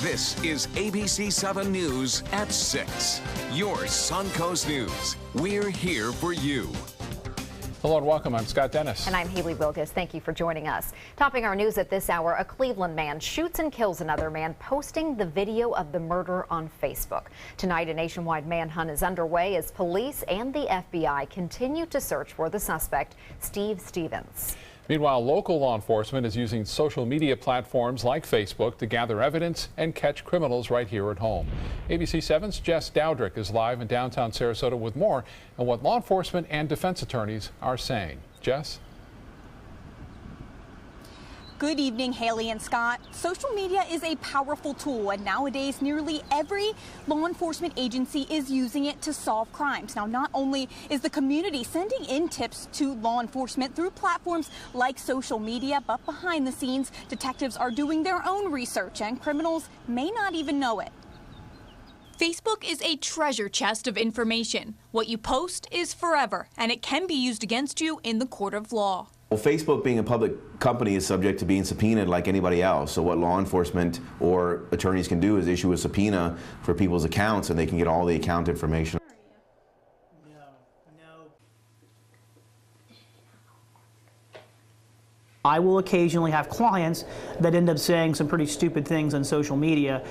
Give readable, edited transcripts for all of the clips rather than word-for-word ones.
This is ABC7 News at 6. Your Suncoast News. We're here for you. Hello and welcome. I'm Scott Dennis. And I'm Haley Wilkes. Thank you for joining us. Topping our news at this hour, a Cleveland man shoots and kills another man, posting the video of the murder on Facebook. Tonight, a nationwide manhunt is underway as police and the FBI continue to search for the suspect, Steve Stevens. Meanwhile, local law enforcement is using social media platforms like Facebook to gather evidence and catch criminals right here at home. ABC7's Jess Dowdrick is live in downtown Sarasota with more on what law enforcement and defense attorneys are saying. Jess? Good evening, Haley and Scott. Social media is a powerful tool, and nowadays nearly every law enforcement agency is using it to solve crimes. Now, not only is the community sending in tips to law enforcement through platforms like social media, but behind the scenes, detectives are doing their own research, and criminals may not even know it. Facebook is a treasure chest of information. What you post is forever, and it can be used against you in the court of law. Well, Facebook, being a public company, is subject to being subpoenaed like anybody else. So what law enforcement or attorneys can do is issue a subpoena for people's accounts, and they can get all the account information. I will occasionally have clients that end up saying some pretty stupid things on social media,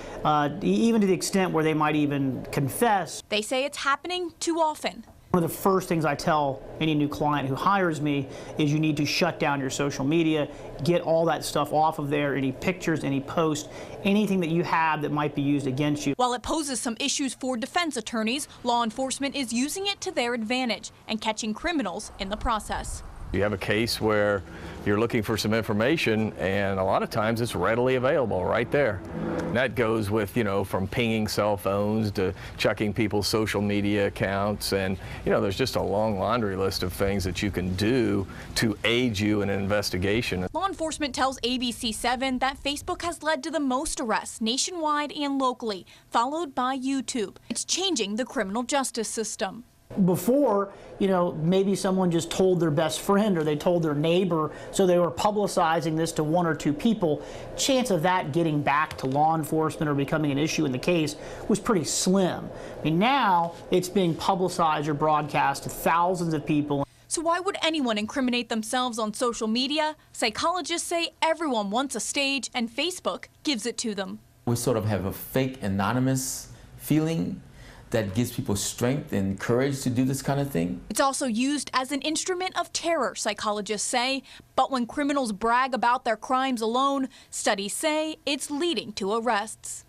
even to the extent where they might even confess. They say it's happening too often. One of the first things I tell any new client who hires me is you need to shut down your social media, get all that stuff off of there, any pictures, any posts, anything that you have that might be used against you. While it poses some issues for defense attorneys, law enforcement is using it to their advantage and catching criminals in the process. You have a case where you're looking for some information, and a lot of times it's readily available right there. And that goes with, from pinging cell phones to checking people's social media accounts, and, there's just a long laundry list of things that you can do to aid you in an investigation. Law enforcement tells ABC7 that Facebook has led to the most arrests nationwide and locally, followed by YouTube. It's changing the criminal justice system. Before, maybe someone just told their best friend or they told their neighbor, so they were publicizing this to one or two people. Chance of that getting back to law enforcement or becoming an issue in the case was pretty slim. I mean, now it's being publicized or broadcast to thousands of people. So why would anyone incriminate themselves on social media? Psychologists say everyone wants a stage, and Facebook gives it to them. We sort of have a fake anonymous feeling that gives people strength and courage to do this kind of thing. It's also used as an instrument of terror, psychologists say. But when criminals brag about their crimes alone, studies say it's leading to arrests.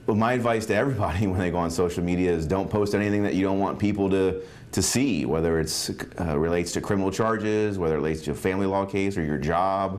Well, my advice to everybody when they go on social media is don't post anything that you don't want people to see, whether it's relates to criminal charges, whether it relates to a family law case or your job.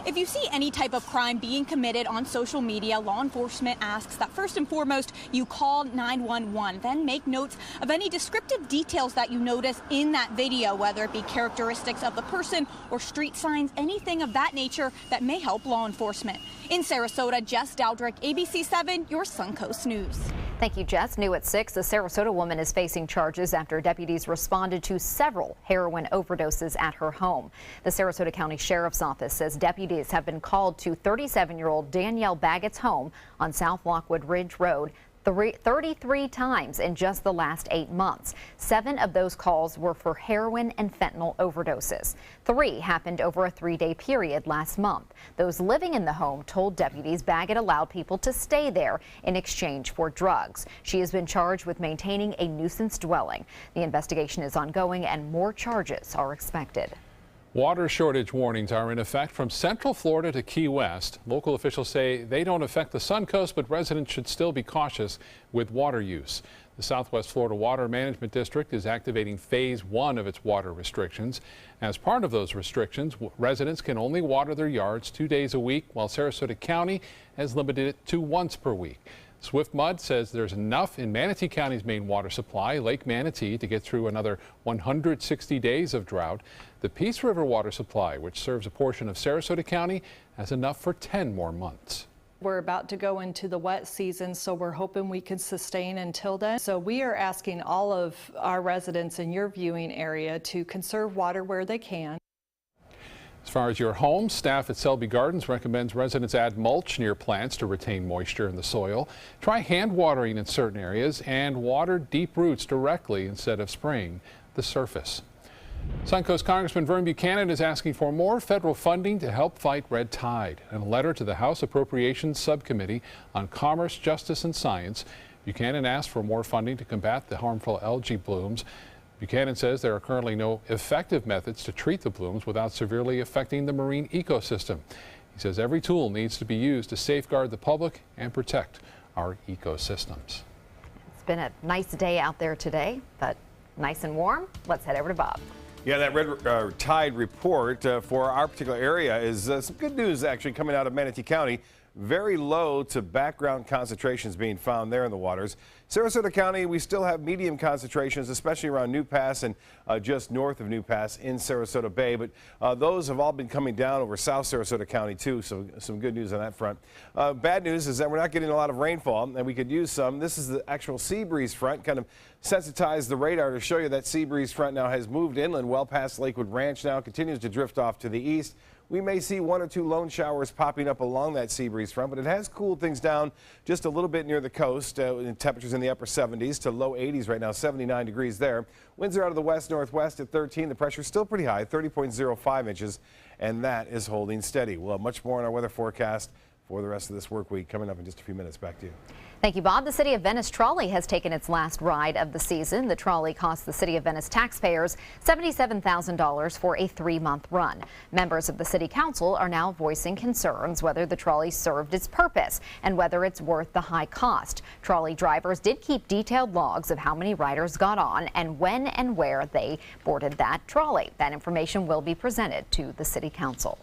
If you see any type of crime being committed on social media, law enforcement asks that first and foremost you call 911. Then make notes of any descriptive details that you notice in that video, whether it be characteristics of the person or street signs, anything of that nature that may help law enforcement. In Sarasota, Jess Dowdrick, ABC7, your Suncoast News. Thank you, Jess. New at 6, a Sarasota woman is facing charges after deputies responded to several heroin overdoses at her home. The Sarasota County Sheriff's Office says deputies have been called to 37-year-old Danielle Baggett's home on South Lockwood Ridge Road 33 times in just the last 8 months. 7 of those calls were for heroin and fentanyl overdoses. 3 happened over a 3-day period last month. Those living in the home told deputies Baggett allowed people to stay there in exchange for drugs. She has been charged with maintaining a nuisance dwelling. The investigation is ongoing and more charges are expected. Water shortage warnings are in effect from Central Florida to Key West. Local officials say they don't affect the Suncoast, but residents should still be cautious with water use. The Southwest Florida Water Management District is activating phase 1 of its water restrictions. As part of those restrictions, residents can only water their yards 2 days a week, while Sarasota County has limited it to once per week. Swift Mud says there's enough in Manatee County's main water supply, Lake Manatee, to get through another 160 days of drought. The Peace River water supply, which serves a portion of Sarasota County, has enough for 10 more months. We're about to go into the wet season, so we're hoping we can sustain until then. So we are asking all of our residents in your viewing area to conserve water where they can. As far as your home, staff at Selby Gardens recommends residents add mulch near plants to retain moisture in the soil. Try hand watering in certain areas and water deep roots directly instead of spraying the surface. Suncoast Congressman Vern Buchanan is asking for more federal funding to help fight red tide. In a letter to the House Appropriations Subcommittee on Commerce, Justice and Science, Buchanan asked for more funding to combat the harmful algae blooms. Buchanan says there are currently no effective methods to treat the blooms without severely affecting the marine ecosystem. He says every tool needs to be used to safeguard the public and protect our ecosystems. It's been a nice day out there today, but nice and warm. Let's head over to Bob. Yeah, that red tide report for our particular area is some good news actually coming out of Manatee County. Very low to background concentrations being found there in the waters. Sarasota County, we still have medium concentrations, especially around New Pass and just north of New Pass in Sarasota Bay. But those have all been coming down over South Sarasota County too, so some good news on that front. Bad news is that we're not getting a lot of rainfall, and we could use some. This is the actual sea breeze front, kind of sensitized the radar to show you that sea breeze front now has moved inland well past Lakewood Ranch now, continues to drift off to the east. We may see 1 or 2 lone showers popping up along that sea breeze front, but it has cooled things down just a little bit near the coast. Temperatures in the upper 70s to low 80s right now, 79 degrees there. Winds are out of the west-northwest at 13. The pressure is still pretty high, 30.05 inches, and that is holding steady. We'll have much more in our weather forecast for the rest of this work week coming up in just a few minutes. Back to you. Thank you, Bob. The City of Venice trolley has taken its last ride of the season. The trolley cost the City of Venice taxpayers $77,000 for a 3-month run. Members of the City Council are now voicing concerns whether the trolley served its purpose and whether it's worth the high cost. Trolley drivers did keep detailed logs of how many riders got on and when and where they boarded that trolley. That information will be presented to the City Council.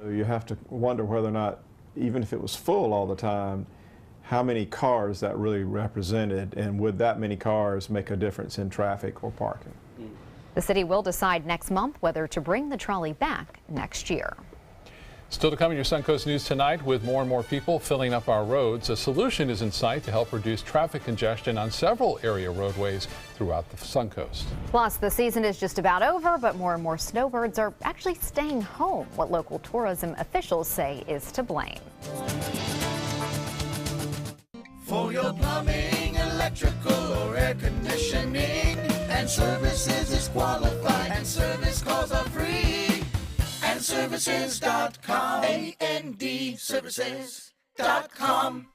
You have to wonder whether or not, even if it was full all the time, how many cars that really represented, and would that many cars make a difference in traffic or parking? The city will decide next month whether to bring the trolley back next year. Still to come in your Suncoast News tonight, with more and more people filling up our roads, a solution is in sight to help reduce traffic congestion on several area roadways throughout the Suncoast. Plus, the season is just about over, but more and more snowbirds are actually staying home. What local tourism officials say is to blame. For your plumbing, electrical, or air conditioning, and services is qualified, and service calls are free. And services.com, AND services.com.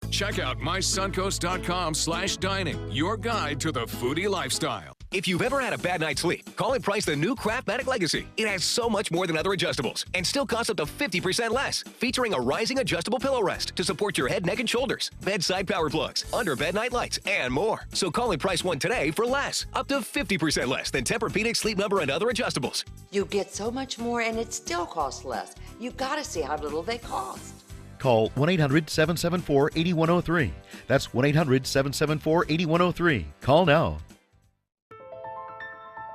Check out mysuncoast.com/dining, your guide to the foodie lifestyle. If you've ever had a bad night's sleep, call and price the new Craftmatic Legacy. It has so much more than other adjustables and still costs up to 50% less, featuring a rising adjustable pillow rest to support your head, neck, and shoulders, bedside power plugs, under-bed night lights, and more. So call and price one today for less, up to 50% less than Tempur-Pedic, Sleep Number, and other adjustables. You get so much more and it still costs less. You've got to see how little they cost. Call 1-800-774-8103. That's 1-800-774-8103. Call now.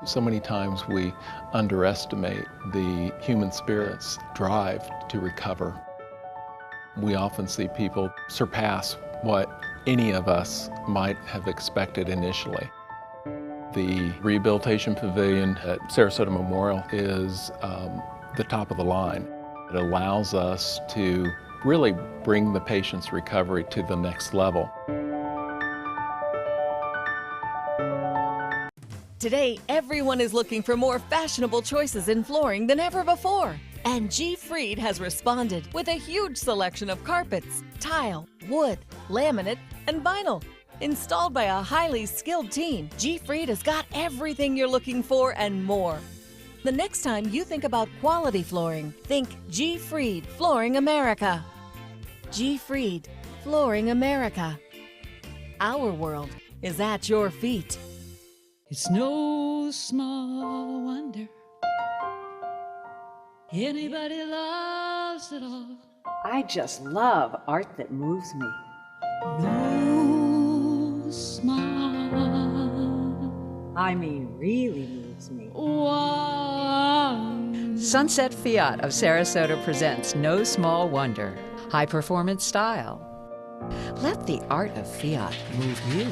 So many times we underestimate the human spirit's drive to recover. We often see people surpass what any of us might have expected initially. The Rehabilitation Pavilion at Sarasota Memorial is the top of the line. It allows us to really bring the patient's recovery to the next level. Today, everyone is looking for more fashionable choices in flooring than ever before. And G. Fried has responded with a huge selection of carpets, tile, wood, laminate, and vinyl. Installed by a highly skilled team, G. Fried has got everything you're looking for and more. The next time you think about quality flooring, think G. Fried Flooring America. G. Fried Flooring America. Our world is at your feet. It's no small wonder anybody loves it all. I just love art that moves me. No small, I mean really moves me. One. Sunset Fiat of Sarasota presents No Small Wonder. High performance style. Let the art of Fiat move you.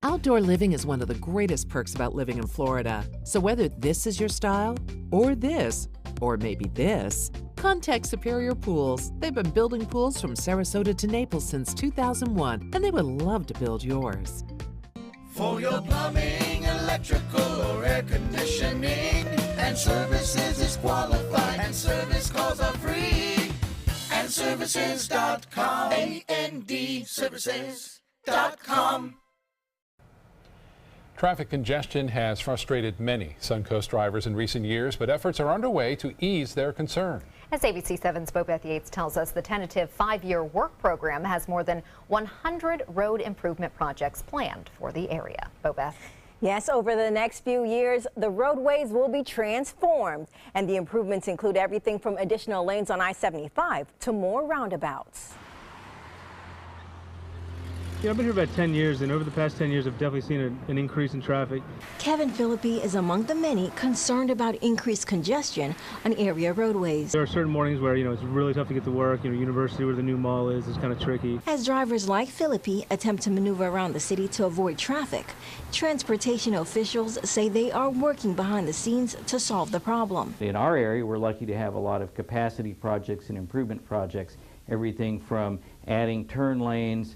Outdoor Outdoor living is one of the greatest perks about living in Florida. So whether this is your style, or this, or maybe this, contact Superior Pools. They've been building pools from Sarasota to Naples since 2001, and they would love to build yours. For your plumbing, electrical, or air conditioning, and services is qualified, and service calls are free. And services.com, AND services.com. Traffic congestion has frustrated many Suncoast drivers in recent years, but efforts are underway to ease their concern. As ABC7's Bobeth Yates tells us, the tentative 5-year work program has more than 100 road improvement projects planned for the area. Bobeth. Yes, over the next few years, the roadways will be transformed, and the improvements include everything from additional lanes on I-75 to more roundabouts. Yeah, I've been here about 10 years, and over the past 10 years, I've definitely seen an increase in traffic. Kevin Philippi is among the many concerned about increased congestion on area roadways. There are certain mornings where, it's really tough to get to work. University, where the new mall is kind of tricky. As drivers like Philippi attempt to maneuver around the city to avoid traffic, transportation officials say they are working behind the scenes to solve the problem. In our area, we're lucky to have a lot of capacity projects and improvement projects, everything from adding turn lanes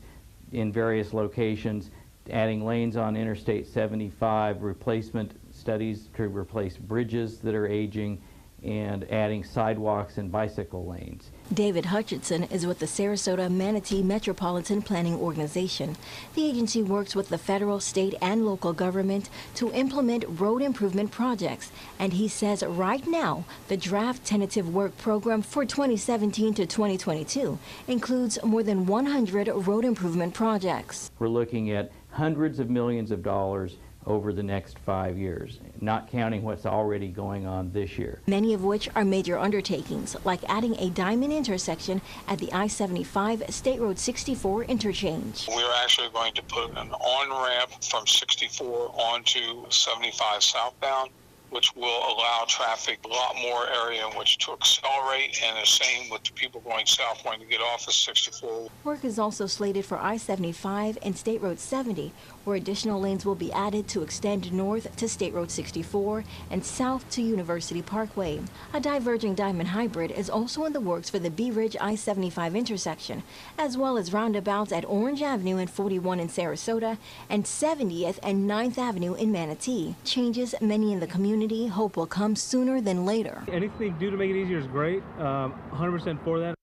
in various locations, adding lanes on Interstate 75, replacement studies to replace bridges that are aging, and adding sidewalks and bicycle lanes. David Hutchinson is with the Sarasota Manatee Metropolitan Planning Organization. The agency works with the federal, state, and local government to implement road improvement projects, and he says right now the draft tentative work program for 2017 to 2022 includes more than 100 road improvement projects. We're looking at hundreds of millions of dollars over the next 5 years, not counting what's already going on this year. Many of which are major undertakings, like adding a diamond intersection at the I-75 State Road 64 interchange. We're actually going to put an on-ramp from 64 onto 75 southbound, which will allow traffic a lot more area in which to accelerate, and the same with the people going south wanting to get off of 64. Work is also slated for I-75 and State Road 70, where additional lanes will be added to extend north to State Road 64 and south to University Parkway. A diverging diamond hybrid is also in the works for the Bee Ridge I-75 intersection, as well as roundabouts at Orange Avenue and 41 in Sarasota and 70th and 9th Avenue in Manatee. Changes many in the community hope will come sooner than later. Anything do to make it easier is great. 100% for that.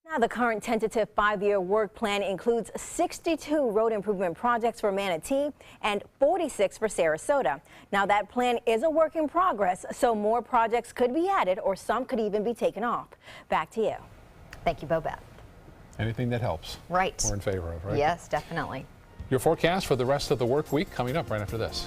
Now, the current tentative 5-year work plan includes 62 road improvement projects for Manatee and 46 for Sarasota. Now, that plan is a work in progress, so more projects could be added or some could even be taken off. Back to you. Thank you, Bobeth. Anything that helps. Right. We're in favor of, right? Yes, definitely. Your forecast for the rest of the work week coming up right after this.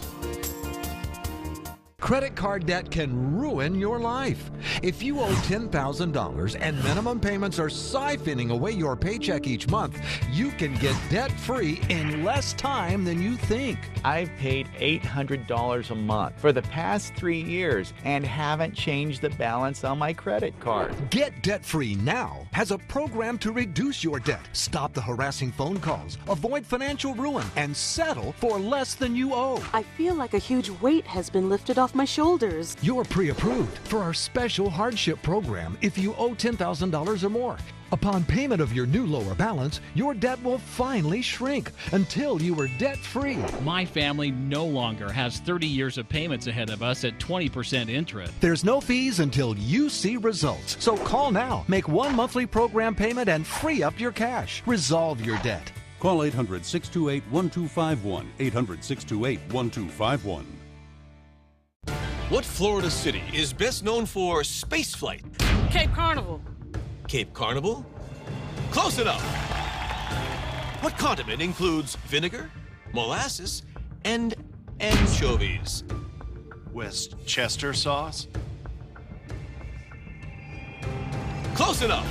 Credit card debt can ruin your life. If you owe $10,000 and minimum payments are siphoning away your paycheck each month, you can get debt-free in less time than you think. I've paid $800 a month for the past 3 years and haven't changed the balance on my credit card. Get debt-free now has a program to reduce your debt, stop the harassing phone calls, avoid financial ruin, and settle for less than you owe. I feel like a huge weight has been lifted off my shoulders. You're pre-approved for our special hardship program if you owe $10,000 or more. Upon payment of your new lower balance, your debt will finally shrink until you are debt-free. My family no longer has 30 years of payments ahead of us at 20% interest. There's no fees until you see results. So call now, make one monthly program payment, and free up your cash. Resolve your debt. Call 800-628-1251, 800-628-1251. What Florida city is best known for spaceflight? Cape Carnival. Cape Carnival? Close enough! What condiment includes vinegar, molasses, and anchovies? Westchester sauce? Close enough!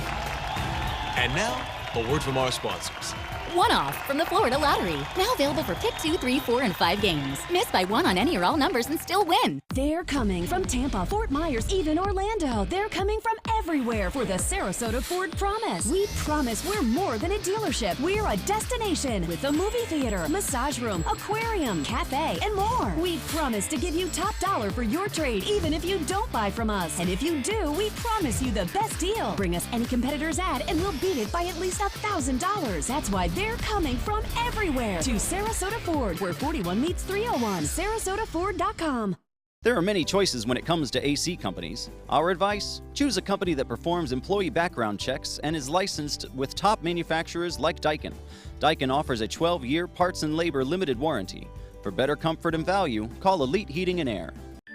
And now, a word from our sponsors. One-off from the Florida Lottery. Now available for pick 2, 3, 4, and 5 games. Miss by one on any or all numbers and still win. They're coming from Tampa, Fort Myers, even Orlando. They're coming from everywhere for the Sarasota Ford Promise. We promise we're more than a dealership. We're a destination with a movie theater, massage room, aquarium, cafe, and more. We promise to give you top dollar for your trade, even if you don't buy from us. And if you do, we promise you the best deal. Bring us any competitor's ad and we'll beat it by at least $1,000. That's why they're coming from everywhere to Sarasota Ford, where 41 meets 301. SarasotaFord.com. There are many choices when it comes to AC companies. Our advice? Choose a company that performs employee background checks and is licensed with top manufacturers like Daikin. Daikin offers a 12-year parts and labor limited warranty. For better comfort and value, call Elite Heating and Air.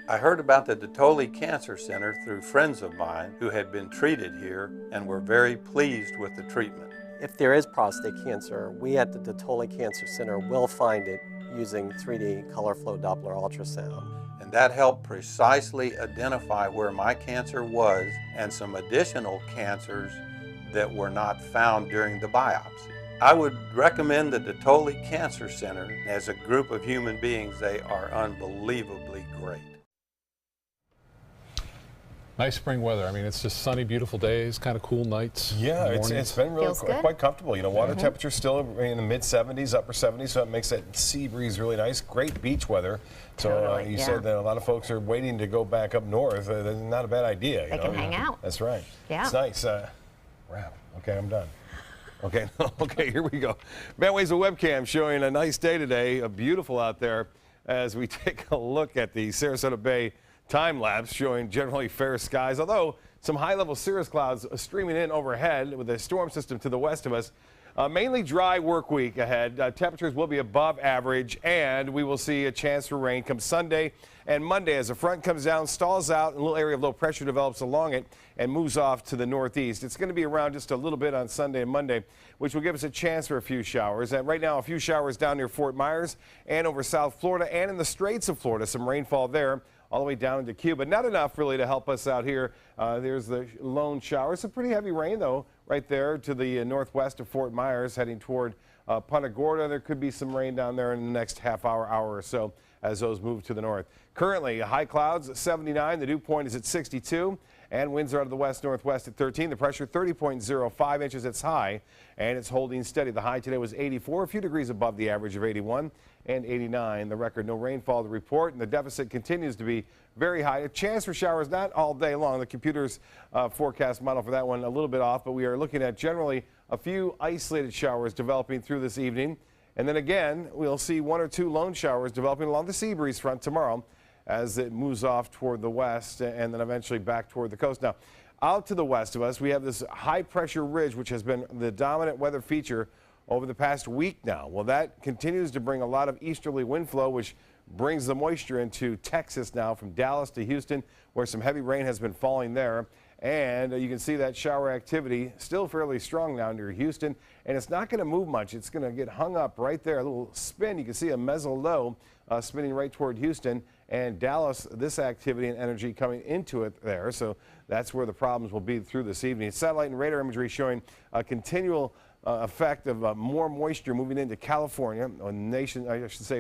I heard about the Detoli Cancer Center through friends of mine who had been treated here and were very pleased with the treatment. If there is prostate cancer, we at the Detoli Cancer Center will find it using 3D color flow Doppler ultrasound. And that helped precisely identify where my cancer was and some additional cancers that were not found during the biopsy. I would recommend the Detoli Cancer Center. As a group of human beings, they are unbelievably great. Nice spring weather. I mean, it's just sunny, beautiful days, kind of cool nights. Yeah, it's been really quite comfortable. You know, water temperature still in the mid 70s, upper 70s, so it makes that sea breeze really nice. Great beach weather. So you said that a lot of folks are waiting to go back up north. That's not a bad idea. They can hang out. That's right. Yeah. It's nice. Wow. Okay, I'm done. Okay, okay, here we go. Betway's a webcam showing a nice day today, beautiful out there, as we take a look at the Sarasota Bay time lapse showing generally fair skies, although some high-level cirrus clouds streaming in overhead with a storm system to the west of us. Mainly dry work week ahead. Temperatures will be above average, and we will see a chance for rain come Sunday and Monday as the front comes down, stalls out, and a little area of low pressure develops along it and moves off to the northeast. It's going to be around just a little bit on Sunday and Monday, which will give us a chance for a few showers. And right now, a few showers down near Fort Myers and over South Florida and in the Straits of Florida. Some rainfall there, all the way down into Cuba. Not enough really to help us out here. There's the lone showers. Some pretty heavy rain though right there to the northwest of Fort Myers heading toward Punta Gorda. There could be some rain down there in the next half hour or so as those move to the north. Currently high clouds 79. The dew point is at 62 and winds are out of the west-northwest at 13. The pressure 30.05 inches. It's high and it's holding steady. The high today was 84, a few degrees above the average of 81. And 89. The record, no rainfall to report, and the deficit continues to be very high. A chance for showers not all day long. The computer's forecast model for that one a little bit off, but we are looking at generally a few isolated showers developing through this evening. And then again, we'll see 1 or 2 lone showers developing along the sea breeze front tomorrow as it moves off toward the west and then eventually back toward the coast. Now, out to the west of us, we have this high pressure ridge, which has been the dominant weather feature over the past week now. Well, that continues to bring a lot of easterly wind flow, which brings the moisture into Texas now from Dallas to Houston, where some heavy rain has been falling there. And you can see that shower activity still fairly strong now near Houston, and it's not going to move much. It's going to get hung up right there, a little spin. You can see a meso low spinning right toward Houston and Dallas. This activity and energy coming into it there, so that's where the problems will be through this evening. Satellite and radar imagery showing a continual effect of more moisture moving into California,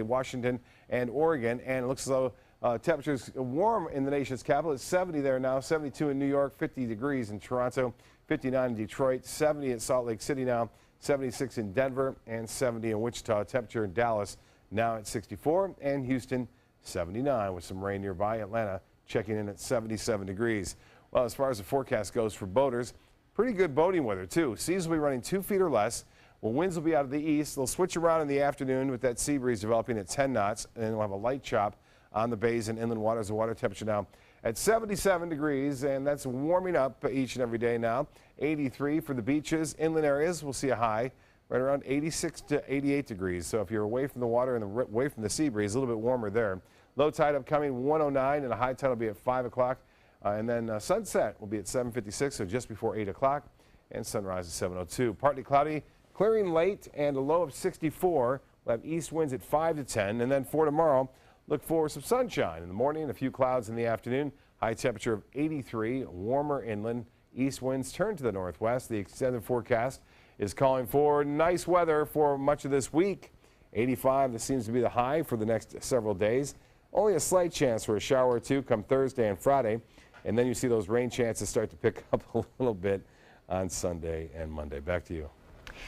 Washington and Oregon, and it looks as though temperatures warm in the nation's capital. It's 70 there now, 72 in New York, 50 degrees in Toronto, 59 in Detroit, 70 at Salt Lake City now, 76 in Denver, and 70 in Wichita. Temperature in Dallas now at 64, and Houston 79 with some rain nearby. Atlanta checking in at 77 degrees. Well, as far as the forecast goes for boaters, pretty good boating weather, too. Seas will be running 2 feet or less. Well, winds will be out of the east. They'll switch around in the afternoon with that sea breeze developing at 10 knots, and then we'll have a light chop on the bays and inland waters. The water temperature now at 77 degrees, and that's warming up each and every day now. 83 for the beaches. Inland areas, we'll see a high right around 86 to 88 degrees. So if you're away from the water and away from the sea breeze, a little bit warmer there. Low tide upcoming 109, and a high tide will be at 5 o'clock. And then sunset will be at 7:56, so just before 8 o'clock, and sunrise at 7:02. Partly cloudy, clearing late, and a low of 64. We'll have east winds at 5 to 10, and then for tomorrow, look for some sunshine in the morning, a few clouds in the afternoon. High temperature of 83, warmer inland. East winds turn to the northwest. The extended forecast is calling for nice weather for much of this week. 85, this seems to be the high for the next several days. Only a slight chance for a shower or two come Thursday and Friday. And then you see those rain chances start to pick up a little bit on Sunday and Monday. Back to you.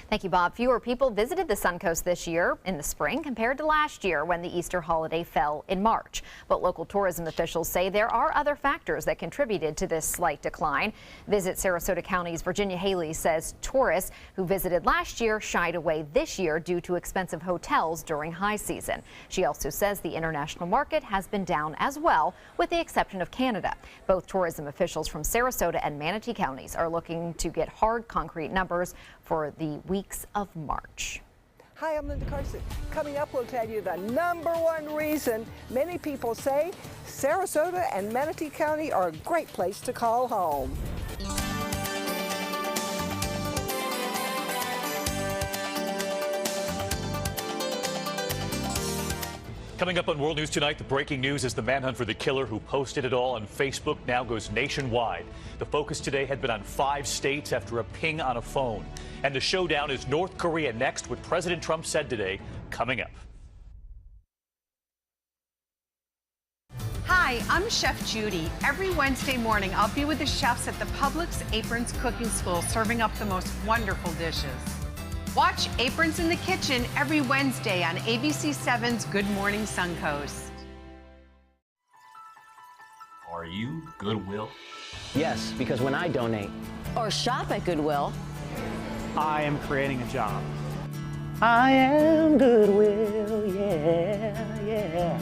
Thank you, Bob. Fewer people visited the Suncoast this year in the spring compared to last year when the Easter holiday fell in March. But local tourism officials say there are other factors that contributed to this slight decline. Visit Sarasota County's Virginia Haley says tourists who visited last year shied away this year due to expensive hotels during high season. She also says the international market has been down as well, with the exception of Canada. Both tourism officials from Sarasota and Manatee counties are looking to get hard concrete numbers for the weeks of March. Hi, I'm Linda Carson. Coming up, we'll tell you the #1 reason many people say Sarasota and Manatee County are a great place to call home. Coming up on World News Tonight, the breaking news is the manhunt for the killer who posted it all on Facebook now goes nationwide. The focus today had been on 5 states after a ping on a phone. And the showdown is North Korea next, what President Trump said today, coming up. Hi, I'm Chef Judy. Every Wednesday morning, I'll be with the chefs at the Publix Aprons Cooking School serving up the most wonderful dishes. Watch Aprons in the Kitchen every Wednesday on ABC7's Good Morning Suncoast. Are you Goodwill? Yes, because when I donate or shop at Goodwill, I am creating a job. I am Goodwill, yeah, yeah.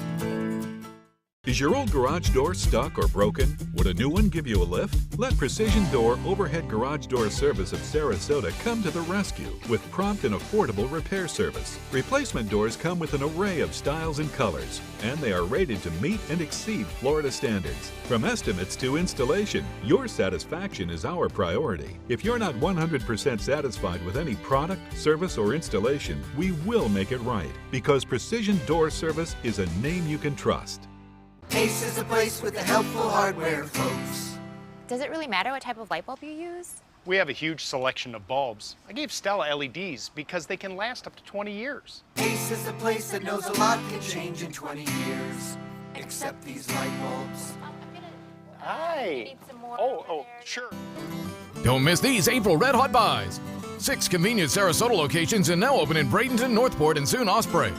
Is your old garage door stuck or broken? Would a new one give you a lift? Let Precision Door Overhead Garage Door Service of Sarasota come to the rescue with prompt and affordable repair service. Replacement doors come with an array of styles and colors, and they are rated to meet and exceed Florida standards. From estimates to installation, your satisfaction is our priority. If you're not 100% satisfied with any product, service, or installation, we will make it right, because Precision Door Service is a name you can trust. Ace is a place with the helpful hardware, folks. Does it really matter what type of light bulb you use? We have a huge selection of bulbs. I gave Stella LEDs because they can last up to 20 years. Ace is a place that knows a lot can change in 20 years. Except these light bulbs. Hi. Oh, sure. Don't miss these April Red Hot Buys. 6 convenient Sarasota locations and now open in Bradenton, Northport, and soon Osprey.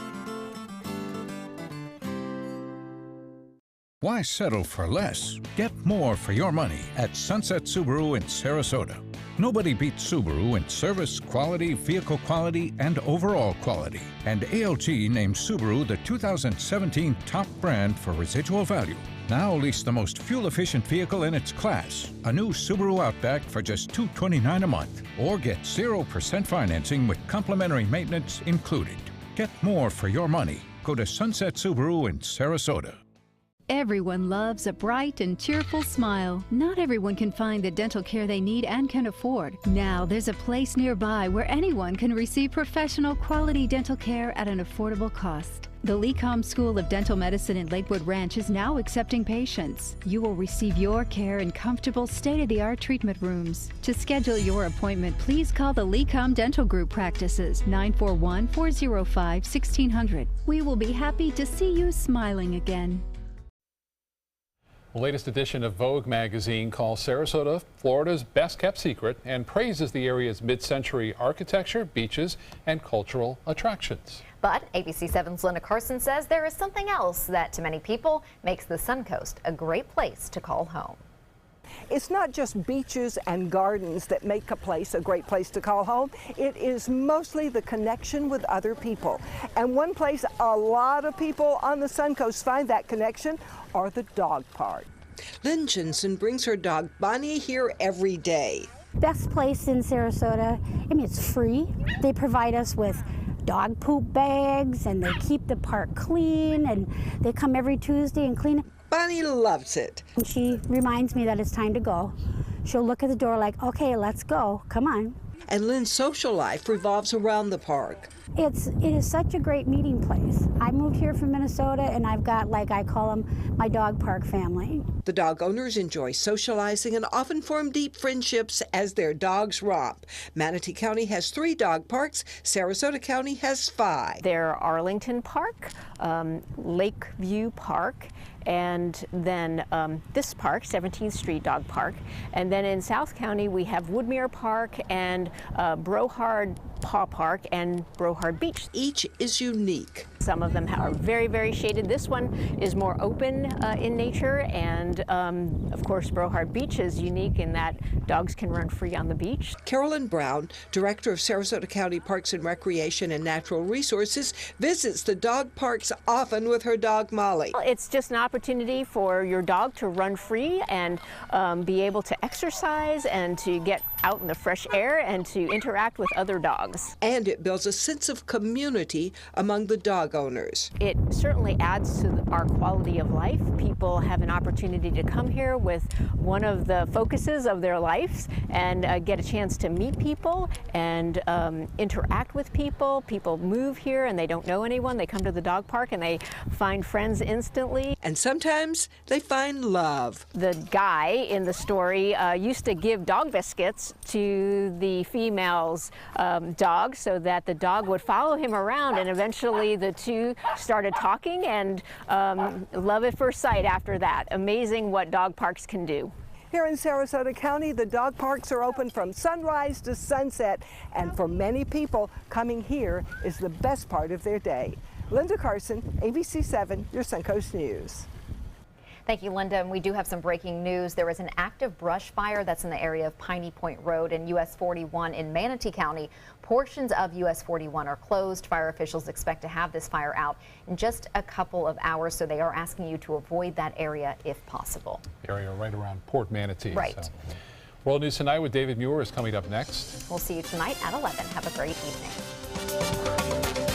Why settle for less? Get more for your money at Sunset Subaru in Sarasota. Nobody beats Subaru in service, quality, vehicle quality, and overall quality. And ALT named Subaru the 2017 top brand for residual value. Now lease the most fuel-efficient vehicle in its class, a new Subaru Outback for just $229 a month. Or get 0% financing with complimentary maintenance included. Get more for your money. Go to Sunset Subaru in Sarasota. Everyone loves a bright and cheerful smile. Not everyone can find the dental care they need and can afford. Now there's a place nearby where anyone can receive professional quality dental care at an affordable cost. The Lecom School of Dental Medicine in Lakewood Ranch is now accepting patients. You will receive your care in comfortable, state-of-the-art treatment rooms. To schedule your appointment, please call the Lecom Dental Group practices, 941-405-1600. We will be happy to see you smiling again. The latest edition of Vogue magazine calls Sarasota Florida's best-kept secret and praises the area's mid-century architecture, beaches, and cultural attractions. But ABC7's Linda Carson says there is something else that, to many people, makes the Suncoast a great place to call home. It's not just beaches and gardens that make a place a great place to call home. It is mostly the connection with other people. And one place a lot of people on the Suncoast find that connection are the dog park. Lynn Jensen brings her dog Bonnie here every day. Best place in Sarasota. I mean, it's free. They provide us with dog poop bags and they keep the park clean and they come every Tuesday and clean it. Bonnie loves it. And she reminds me that it's time to go. She'll look at the door like, okay, let's go, come on. And Lynn's social life revolves around the park. It is such a great meeting place. I moved here from Minnesota, and I've got, like I call them, my dog park family. The dog owners enjoy socializing and often form deep friendships as their dogs romp. Manatee County has 3 dog parks. Sarasota County has 5. They're Arlington Park, Lakeview Park, and then this park, 17th Street Dog Park. And then in South County, we have Woodmere Park and Brohard Paw Park and Brohard Beach. Each is unique. Some of them are very, very shaded. This one is more open in nature, and of course, Brohard Beach is unique in that dogs can run free on the beach. Carolyn Brown, Director of Sarasota County Parks and Recreation and Natural Resources, visits the dog parks often with her dog Molly. It's just an opportunity for your dog to run free and be able to exercise and to get out in the fresh air and to interact with other dogs. And it builds a sense of community among the dog owners. It certainly adds to our quality of life. People have an opportunity to come here with one of the focuses of their lives and get a chance to meet people and interact with people. People move here and they don't know anyone. They come to the dog park and they find friends instantly. And sometimes they find love. The guy in the story used to give dog biscuits to the female's dog so that the dog would follow him around, and eventually the two started talking, and love at first sight after that. Amazing what dog parks can do. Here in Sarasota County, the dog parks are open from sunrise to sunset, and for many people, coming here is the best part of their day. Linda Carson, ABC7, your Suncoast News. Thank you, Linda. And we do have some breaking news. There is an active brush fire that's in the area of Piney Point Road and US 41 in Manatee County. Portions of US 41 are closed. Fire officials expect to have this fire out in just a couple of hours, so they are asking you to avoid that area if possible. Area right around Port Manatee. Right. So. World News Tonight with David Muir is coming up next. We'll see you tonight at 11. Have a great evening.